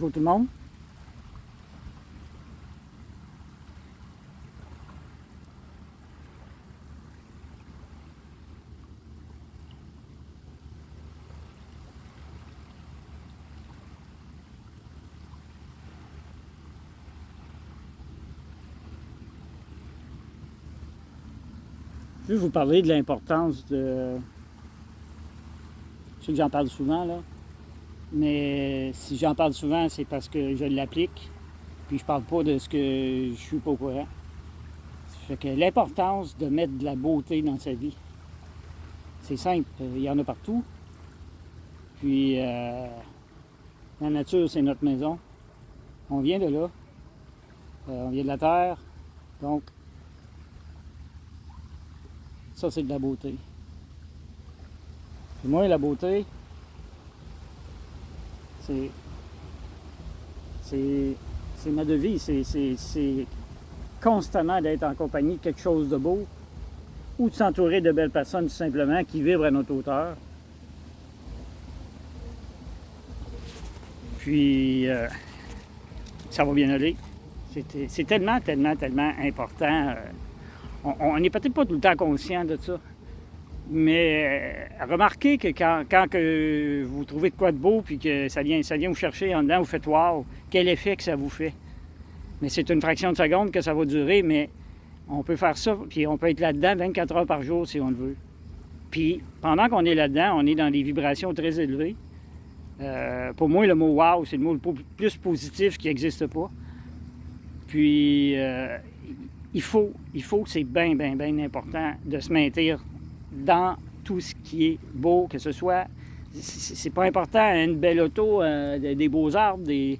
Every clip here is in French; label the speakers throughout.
Speaker 1: Bonjour tout le monde. Je vais vous parler de l'importance de... Je sais que j'en parle souvent, là, mais si j'en parle souvent, c'est parce que je l'applique, puis je parle pas de ce que je suis pas au courant. Ça fait que l'importance de mettre de la beauté dans sa vie, c'est simple, il y en a partout. Puis la nature, c'est notre maison. On vient de là, on vient de la terre, donc ça, c'est de la beauté. Et moi, la beauté, c'est ma devise. C'est constamment d'être en compagnie de quelque chose de beau ou de s'entourer de belles personnes, tout simplement, qui vibrent à notre hauteur. Puis, ça va bien aller. C'est tellement important. On n'est peut-être pas tout le temps conscient de ça. Mais remarquez que quand que vous trouvez de quoi de beau puis que ça vient vous chercher en dedans, vous faites « wow », quel effet que ça vous fait. Mais c'est une fraction de seconde que ça va durer, mais on peut faire ça, puis on peut être là-dedans 24 heures par jour si on le veut. Puis pendant qu'on est là-dedans, on est dans des vibrations très élevées. Pour moi, le mot « wow », c'est le mot le plus positif qui n'existe pas. Puis il faut, c'est bien important de se maintenir dans tout ce qui est beau, que ce soit, c'est pas important, une belle auto, des beaux arbres, de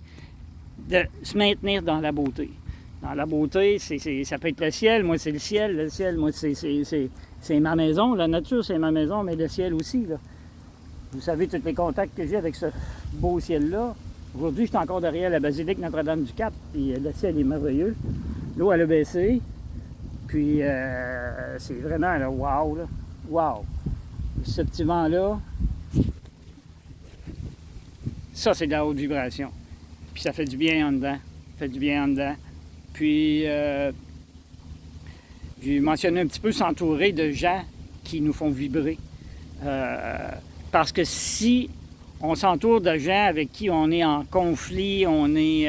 Speaker 1: se maintenir dans la beauté. Dans la beauté, ça peut être le ciel, moi c'est le ciel, moi c'est ma maison, la nature c'est ma maison, mais le ciel aussi, là. Vous savez tous les contacts que j'ai avec ce beau ciel-là. Aujourd'hui, je suis encore derrière la basilique Notre-Dame-du-Cap, puis le ciel est merveilleux. L'eau, elle a baissé, puis c'est vraiment, là, wow, là. Wow! Ce petit vent-là, ça, c'est de la haute vibration. Puis ça fait du bien en dedans. Puis, j'ai mentionné un petit peu s'entourer de gens qui nous font vibrer. Parce que si on s'entoure de gens avec qui on est en conflit, il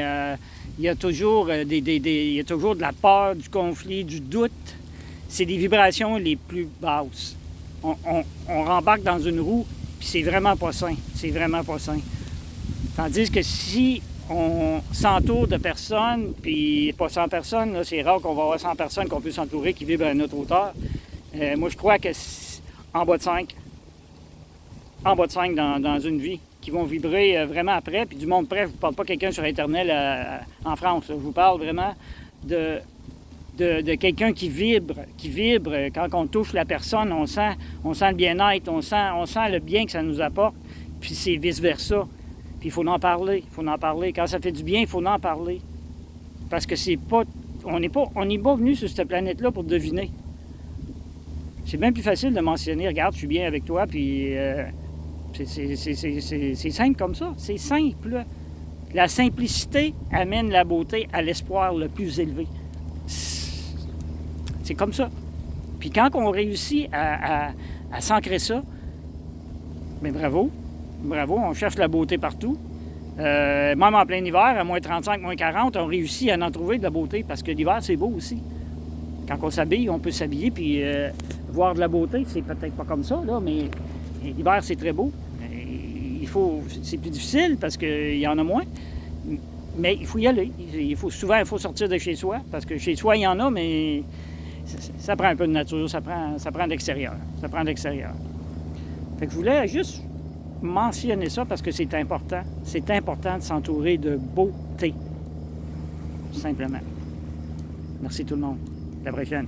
Speaker 1: y a toujours il y a toujours de la peur, du conflit, du doute. C'est des vibrations les plus basses. On rembarque dans une roue, puis c'est vraiment pas sain. Tandis que si on s'entoure de personnes, puis pas 100 personnes, là, c'est rare qu'on va avoir 100 personnes qu'on peut s'entourer qui vibrent à notre hauteur. Moi, je crois que en bas de 5 dans une vie, qui vont vibrer vraiment après, puis du monde près, je vous parle pas quelqu'un sur Internet en France, là. Je vous parle vraiment de quelqu'un qui vibre. Quand on touche la personne, on sent le bien-être, on sent le bien que ça nous apporte, puis c'est vice-versa. Puis il faut en parler. Quand ça fait du bien, il faut en parler. Parce que on n'est pas venu sur cette planète-là pour deviner. C'est bien plus facile de mentionner, regarde, je suis bien avec toi, puis c'est simple comme ça. C'est simple. La simplicité amène la beauté à l'espoir le plus élevé. C'est comme ça. Puis quand on réussit à s'ancrer ça, bien bravo, on cherche la beauté partout. Même en plein hiver, à moins 35, moins 40, on réussit à en trouver de la beauté parce que l'hiver, c'est beau aussi. Quand on s'habille, on peut s'habiller puis voir de la beauté. C'est peut-être pas comme ça, là, mais l'hiver, c'est très beau. C'est plus difficile parce qu'il y en a moins. Mais il faut y aller. Souvent, il faut sortir de chez soi parce que chez soi, il y en a, mais ça prend un peu de nature, ça prend de l'extérieur. Fait que je voulais juste mentionner ça parce que c'est important. C'est important de s'entourer de beauté. Simplement. Merci tout le monde. À la prochaine.